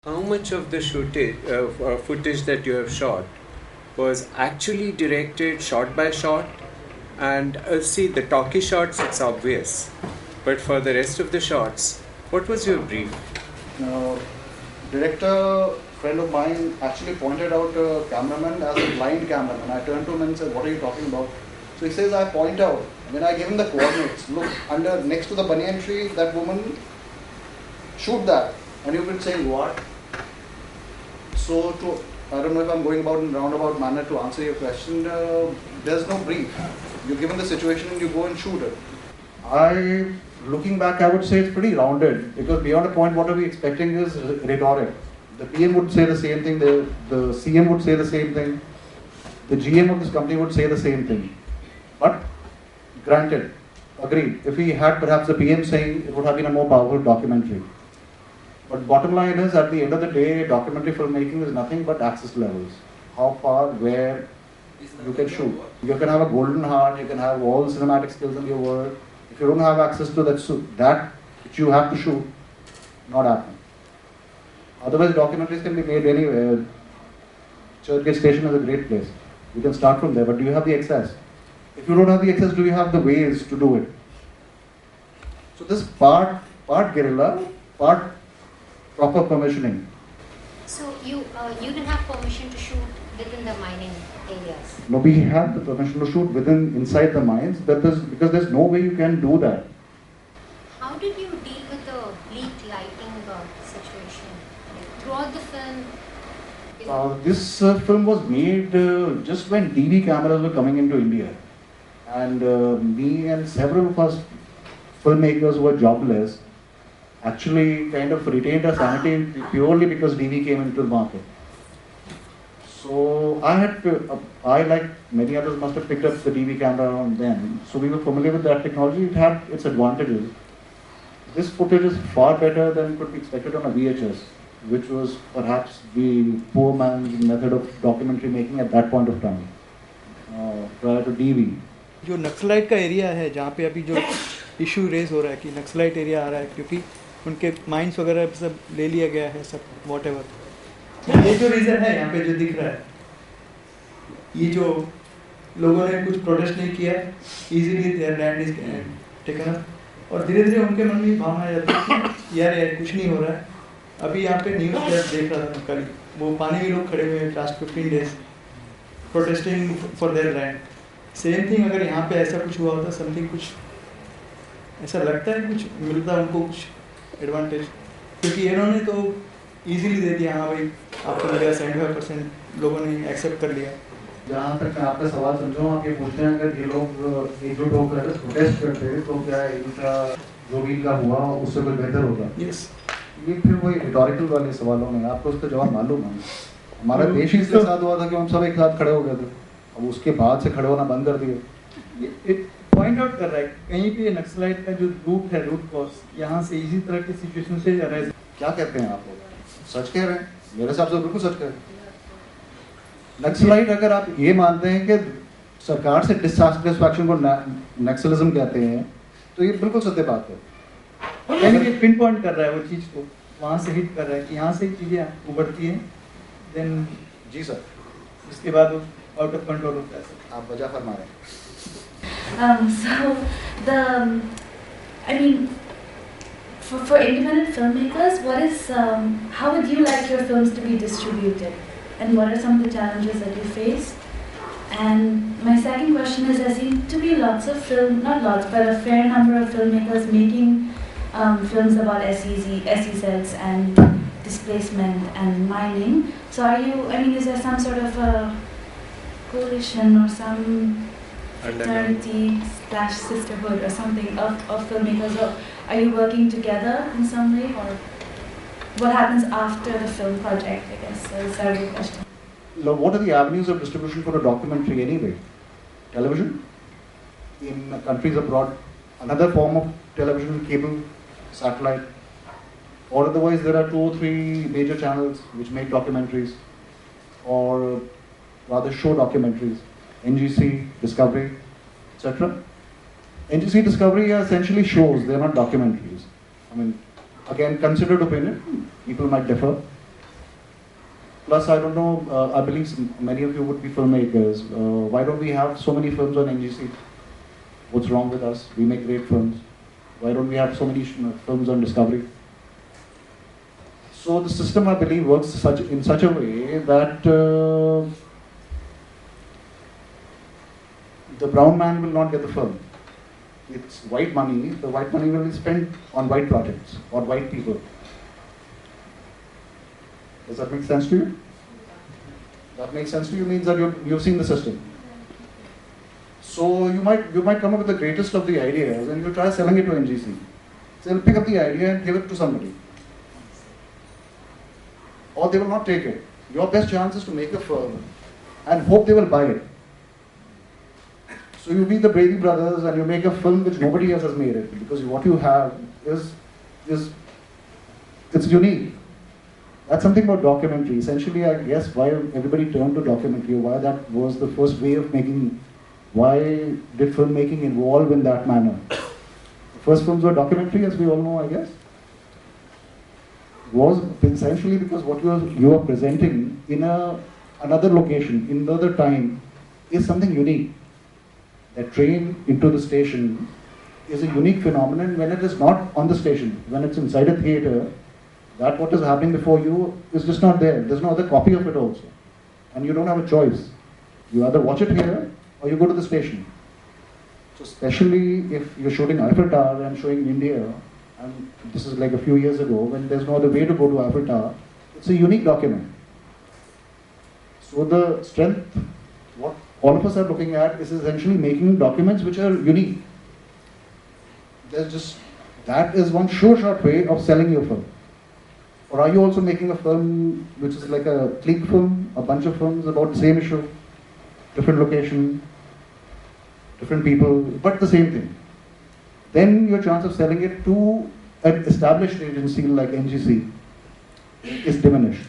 How much of the footage that you have shot was actually directed shot by shot? And see, the talkie shots, it's obvious. But for the rest of the shots, what was your brief? Director friend of mine actually pointed out a cameraman as a blind cameraman. I turned to him and said, "What are you talking about?" So he says, "I point out." When I gave him the coordinates, look, next to the banyan tree, that woman, shoot that. And you've been saying, what? So I don't know if I'm going about in a roundabout manner to answer your question. There's no brief. You're given the situation and you go and shoot it. Looking back, I would say it's pretty rounded, because beyond a point, what are we expecting is rhetoric. The PM would say the same thing, the CM would say the same thing, the GM of this company would say the same thing. But granted, agreed, if we had perhaps the PM saying, it would have been a more powerful documentary. But bottom line is, at the end of the day, documentary filmmaking is nothing but access levels. How far, where you can shoot. You can have a golden heart, you can have all the cinematic skills in your world. If you don't have access to that which you have to shoot, not happening. Otherwise, documentaries can be made anywhere. Churchgate Station is a great place. You can start from there, but do you have the access? If you don't have the access, do you have the ways to do it? So this part guerrilla, part proper permissioning. So you didn't have permission to shoot within the mining areas? No, we have the permission to shoot inside the mines, because there's no way you can do that. How did you deal with the bleak lighting situation throughout the film? This film was made just when DV cameras were coming into India, and me and several of us filmmakers who were jobless actually kind of retained our sanity purely because DV came into the market. So I like many others must have picked up the DV camera around then. So we were familiar with that technology. It had its advantages. This footage is far better than could be expected on a VHS, which was perhaps the poor man's method of documentary making at that point of time, prior to DV. जो naxalite का area है जहाँ पे अभी जो issue raise हो रहा है कि नक्सलाइट एरिया आ रहा है क्योंकि उनके माइंस वगैरह सब ले लिया गया है सब व्हाटएवर। ये जो रीज़न है यहाँ पे जो दिख रहा है, ये जो लोगों ने कुछ प्रोटेस्ट नहीं किया, easily there land is taken up, और धीरे धीरे उनके मन में भावना आ जाती है कि यार कुछ नहीं हो रहा है। अभी यहाँ पे न्यूज़ देख रहा था कल, वो पानी में लोग खड़े हुए हैं last 15 days protesting for their land. Same thing अगर यहाँ पे ऐसा कुछ हुआ होता, समथिंग कुछ ऐसा लगता है कुछ मिलता उनको कुछ एडवांटेज, क्योंकि इन्होंने तो इजीली दे दिया, हाँ भाई आपको लगेगा 75% लोगों ने एक्सेप्ट कर लिया। जहाँ तक मैं आपका सवाल समझूँ, आप ये पूछते हैं अगर ये लोग एकजुट होकर प्रोटेस्ट करते हैं तो क्या इनका जो भी इनका हुआ उससे कोई बेहतर होगा? यस, ये फिर वही रिटोरिकल वाले सवालों में आपको उसका जवाब मालूम है। हमारा देश ही इसके साथ हुआ था कि हम सब एक साथ खड़े हो गए थे, अब उसके बाद से खड़े होना बंद कर दिए। पॉइंट आउट कर रहा है कहीं पे नक्सलाइट का जो रूट है, रूट कॉज यहाँ से इसी तरह की सिचुएशन से अराइज। क्या कहते हैं आप लोग? सच कह रहे हैं, मेरे हिसाब से बिल्कुल सच कह रहे हैं। नक्सलाइट अगर आप ये मानते हैं कि सरकार से डिससैटिस्फैक्शन को नक्सलिज्म कहते हैं तो ये बिल्कुल सत्य बात है। यानी पिन पॉइंट कर रहा है वो चीज़ को, वहाँ से हिट कर रहा है कि यहाँ से चीज़ें उभरती हैं, देन जी सर, इसके बाद आउट ऑफ कंट्रोल होता है सर। आप वजह फरमा रहे हैं। I mean, for independent filmmakers, how would you like your films to be distributed, and what are some of the challenges that you face? And my second question is, there seem to be not lots, but a fair number of filmmakers making films about SEZs and displacement and mining. So is there some sort of a coalition or some fraternity / sisterhood or something of filmmakers, or are you working together in some way, or what happens after the film project, I guess is a good question. What are the avenues of distribution for a documentary anyway? Television? In countries abroad, another form of television, cable, satellite, or otherwise there are 2 or 3 major channels which make documentaries, or rather show documentaries. NGC, Discovery, etc. NGC, Discovery are essentially shows, they are not documentaries. I mean, again, considered opinion, people might differ. Plus, I don't know, I believe many of you would be filmmakers. Why don't we have so many films on NGC? What's wrong with us? We make great films. Why don't we have so many films on Discovery? So the system, I believe, works in such a way that the brown man will not get the film. It's white money. The white money will be spent on white projects or white people. Does that make sense to you? That makes sense to you means that you've seen the system. So you might come up with the greatest of the ideas and you try selling it to NGC. So they'll pick up the idea and give it to somebody. Or they will not take it. Your best chance is to make a film and hope they will buy it. So you be the Brady brothers and you make a film which nobody else has made it, because what you have is it's unique. That's something about documentary. Essentially, I guess why everybody turned to documentary, why that was the first way of making, why did filmmaking evolve in that manner? The first films were documentary, as we all know, I guess. Was essentially because what you are presenting in another location, in another time, is something unique. That train into the station is a unique phenomenon when it is not on the station. When it's inside a theatre, that what is happening before you is just not there. There's no other copy of it also. And you don't have a choice. You either watch it here or you go to the station. So especially if you're shooting Eiffel Tower and showing India, and this is like a few years ago, when there's no other way to go to Eiffel Tower, it's a unique document. So the strength, what all of us are looking at is essentially making documents which are unique. That is one sure shot way of selling your film. Or are you also making a film which is like a clique film, a bunch of films about the same issue, different location, different people, but the same thing? Then your chance of selling it to an established agency like NGC is diminished.